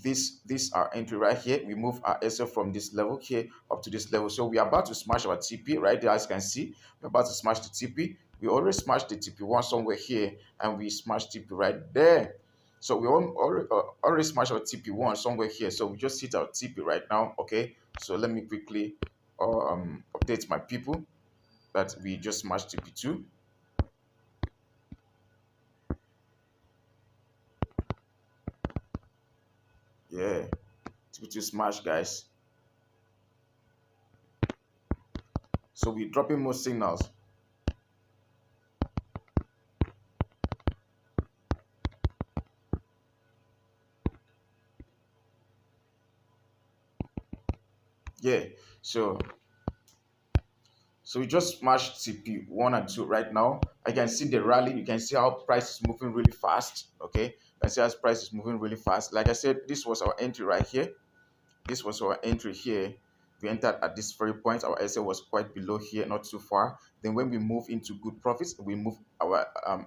this our entry right here. We move our SL from this level here up to this level. So we are about to smash our TP right there. As you can see, we're about to smash the TP. We already smashed the TP1 somewhere here, and we smashed TP right there. So we already smashed our TP1 somewhere here. So we just hit our TP right now. Okay, so let me quickly update my people that we just smashed TP2. Yeah, TP2 smash, guys. So we're dropping more signals. Yeah, so we just smashed CP1 and 2 right now. I can see the rally. You can see how price is moving really fast. Okay, you can see how price is moving really fast. Like I said, this was our entry right here. This was our entry here. We entered at this very point. Our SL was quite below here, not too far. Then when we move into good profits, we move our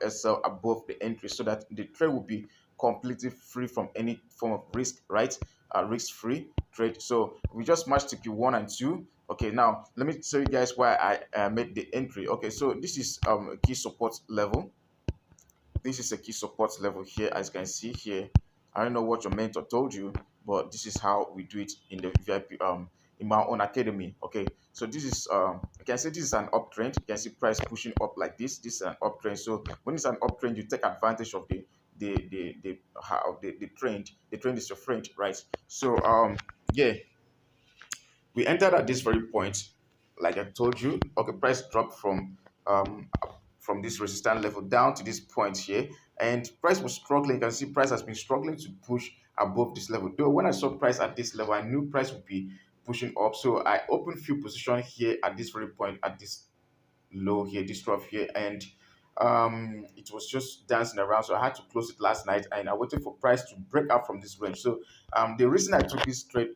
SL above the entry so that the trade will be completely free from any form of risk, right? Risk-free trade. So we just matched TP1 and 2. Okay, now let me show you guys why I made the entry. Okay, so this is a key support level. This is a key support level here, as you can see here. I don't know what your mentor told you, but this is how we do it in the VIP in my own academy. Okay, so this is you can see this is an uptrend. You can see price pushing up like this. This is an uptrend. So when it's an uptrend, you take advantage of the trend. The trend is your friend, right? So yeah, we entered at this very point, like I told you. Okay, price dropped um from this resistance level down to this point here, and price was struggling. You can see price has been struggling to push above this level. Though when I saw price at this level, I knew price would be pushing up, so I opened few position here at this very point, at this low here, this trough here, and it was just dancing around. So I had to close it last night, and I waited for price to break out from this range. So the reason I took this trade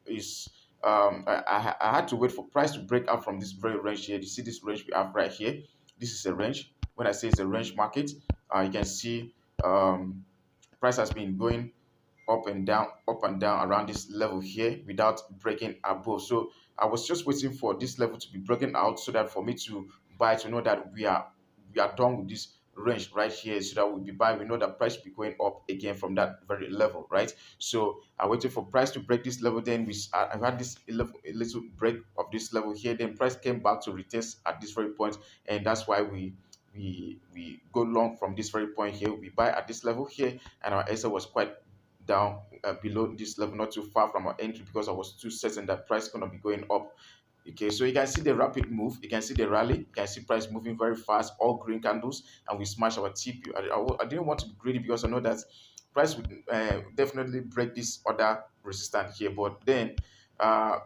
is I had to wait for price to break out from this very range here. You see this range we have right here. This is a range. When I say it's a range market, you can see price has been going up and down around this level here without breaking above. So I was just waiting for this level to be broken out so that for me to buy, to know that we are done with this range right here, so that we'll be buying. We know that price will be going up again from that very level, right? So I waited for price to break this level. Then I had this a little break of this level here. Then price came back to retest at this very point, and that's why we go long from this very point here. We buy at this level here, and our SL was quite down below this level, not too far from our entry, because I was too certain that price is going to be going up. Okay, so you can see the rapid move, you can see the rally, you can see price moving very fast, all green candles, and we smash our TP. I didn't want to be greedy because I know that price would definitely break this other resistance here, but then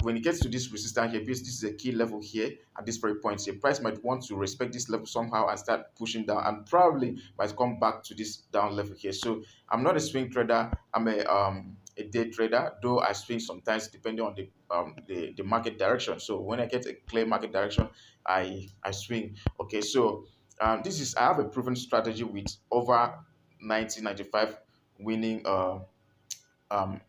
when it gets to this resistance here, because this is a key level here at this very point here, price might want to respect this level somehow and start pushing down, and probably might come back to this down level here. So I'm not a swing trader, I'm a day trader, though I swing sometimes depending on the market direction. So when I get a clear market direction, I swing. Okay, so I have a proven strategy with over 90-95 winning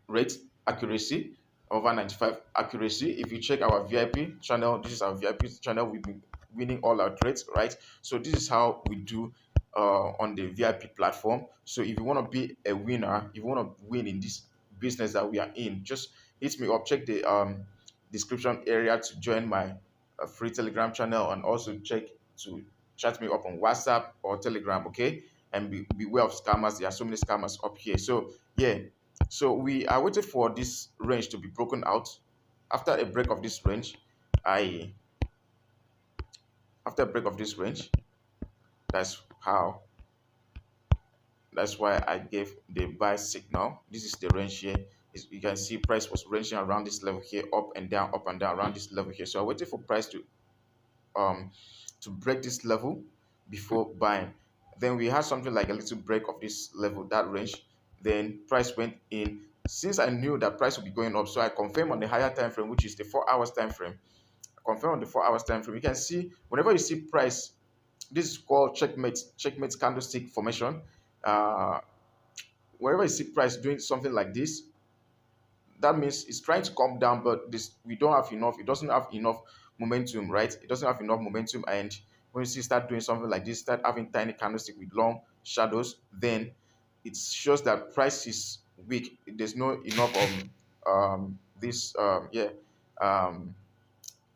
rate accuracy, over 95 accuracy. If you check our VIP channel, this is our VIP channel. We've been winning all our trades, right? So this is how we do on the VIP platform. So if you want to be a winner, if you want to win in this business that we are in, just hit me up. Check the description area to join my free Telegram channel, and also check to chat me up on WhatsApp or Telegram. Okay, and beware of scammers. There are so many scammers up here. So yeah, so we are waiting for this range to be broken out. After a break of this range, I after a break of this range, that's how that's why I gave the buy signal. This is the range here. You can see price was ranging around this level here, up and down around this level here. So I waited for price to break this level before buying. Then we had something like a little break of this level, that range. Then price went in. Since I knew that price would be going up, so I confirmed on the higher time frame, which is the 4 hours time frame. Confirm on the 4 hours time frame. You can see whenever you see price, this is called checkmate candlestick formation. uh Wherever you see price doing something like this, that means it's trying to come down, but this we don't have enough. It doesn't have enough momentum, right? It doesn't have enough momentum, and when you see start doing something like this, start having tiny candlestick with long shadows, then it shows that price is weak. There's no enough this um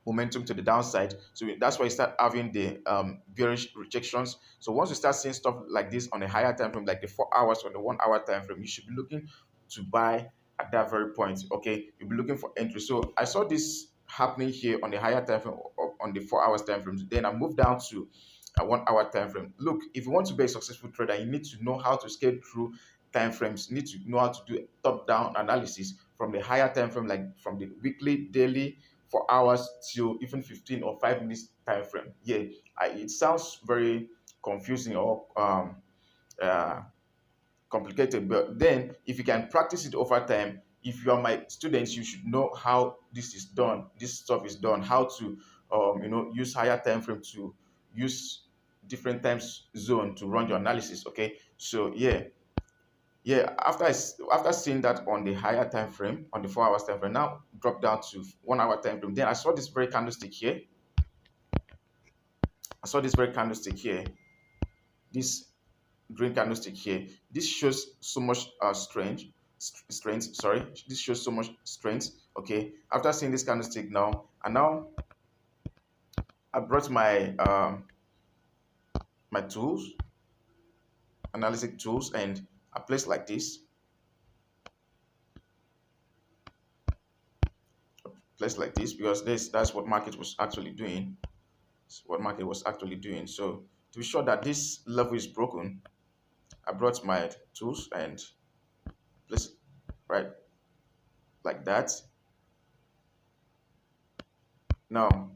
momentum to the downside. So that's why you start having the bearish rejections. So once you start seeing stuff like this on a higher time frame, like the 4 hours or the 1 hour time frame, you should be looking to buy at that very point. Okay, you'll be looking for entry. So I saw this happening here on the higher time frame, on the 4 hours time frames. Then I moved down to a 1 hour time frame. Look, if you want to be a successful trader, you need to know how to scale through time frames. You need to know how to do top down analysis from the higher time frame, like from the weekly, daily, 4 hours till even 15 or 5 minutes time frame. Yeah, it sounds very confusing or uh, complicated, but then if you can practice it over time, if you are my students, you should know how this is done. This stuff is done. How to use higher time frame, to use different times zone to run your analysis. Okay, so yeah, after seeing that on the higher time frame, on the 4 hours time frame, now drop down to 1 hour time frame. Then I saw this very candlestick here. I saw this very candlestick here. This green candlestick here. This shows so much strength. Sorry, this shows so much strength. Okay. After seeing this candlestick now, and now I brought my tools, analytic tools, and I placed like this. Placed like this because that's what market was actually doing. What market was actually doing. So to be sure that this level is broken, I brought my tools and place it right like that. Now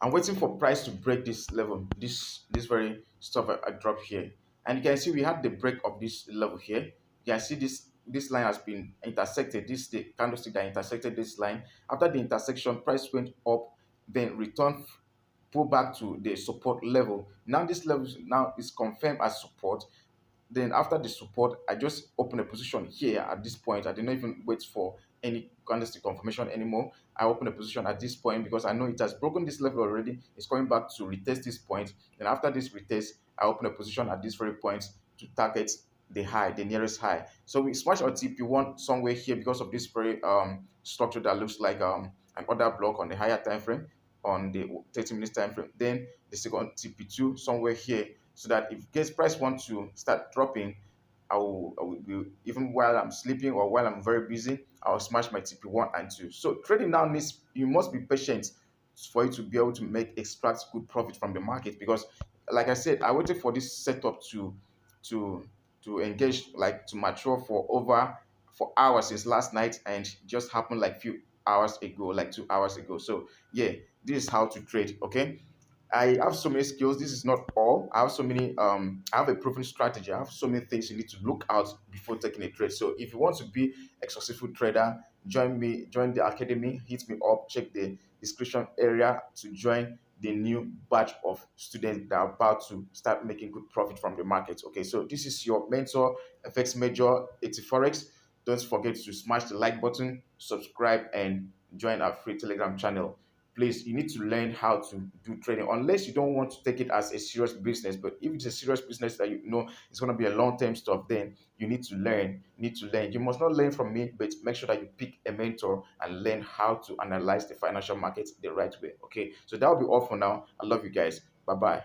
I'm waiting for price to break this level, this very stuff I dropped here, and you can see we had the break of this level here. You can see this line has been intersected. This is the candlestick that intersected this line. After the intersection, price went up, then returned, pull back to the support level. Now this level now is confirmed as support. Then after the support, I just open a position here at this point. I didn't even wait for any candlestick confirmation anymore. I open a position at this point because I know it has broken this level already. It's coming back to retest this point. And after this retest, I open a position at this very point to target the high, the nearest high. So we smash our TP1 somewhere here because of this very structure that looks like an order block on the higher time frame, on the 30 minutes time frame. Then the second TP2 somewhere here, so that if gas price wants to start dropping, I will be, even while I'm sleeping or while I'm very busy, I'll smash my TP1 and 2. So trading now needs, you must be patient for you to be able to extract good profit from the market, because like I said, I waited for this setup to to engage, like to mature for hours since last night, and just happened like few hours ago, like 2 hours ago. So yeah, this is how to trade. Okay, I have so many skills. This is not all. I have so many. I have a proven strategy. I have so many things you need to look out before taking a trade. So if you want to be a successful trader, join me. Join the academy. Hit me up. Check the description area to join the new batch of students that are about to start making good profit from the market. Okay, so this is your mentor, FX Major Etiforex. Don't forget to smash the like button, subscribe, and join our free Telegram channel. Please, you need to learn how to do trading, unless you don't want to take it as a serious business. But if it's a serious business that you know it's going to be a long-term stuff, then you need to learn. You must not learn from me, but make sure that you pick a mentor and learn how to analyze the financial market the right way. Okay, so that will be all for now. I love you guys. Bye bye.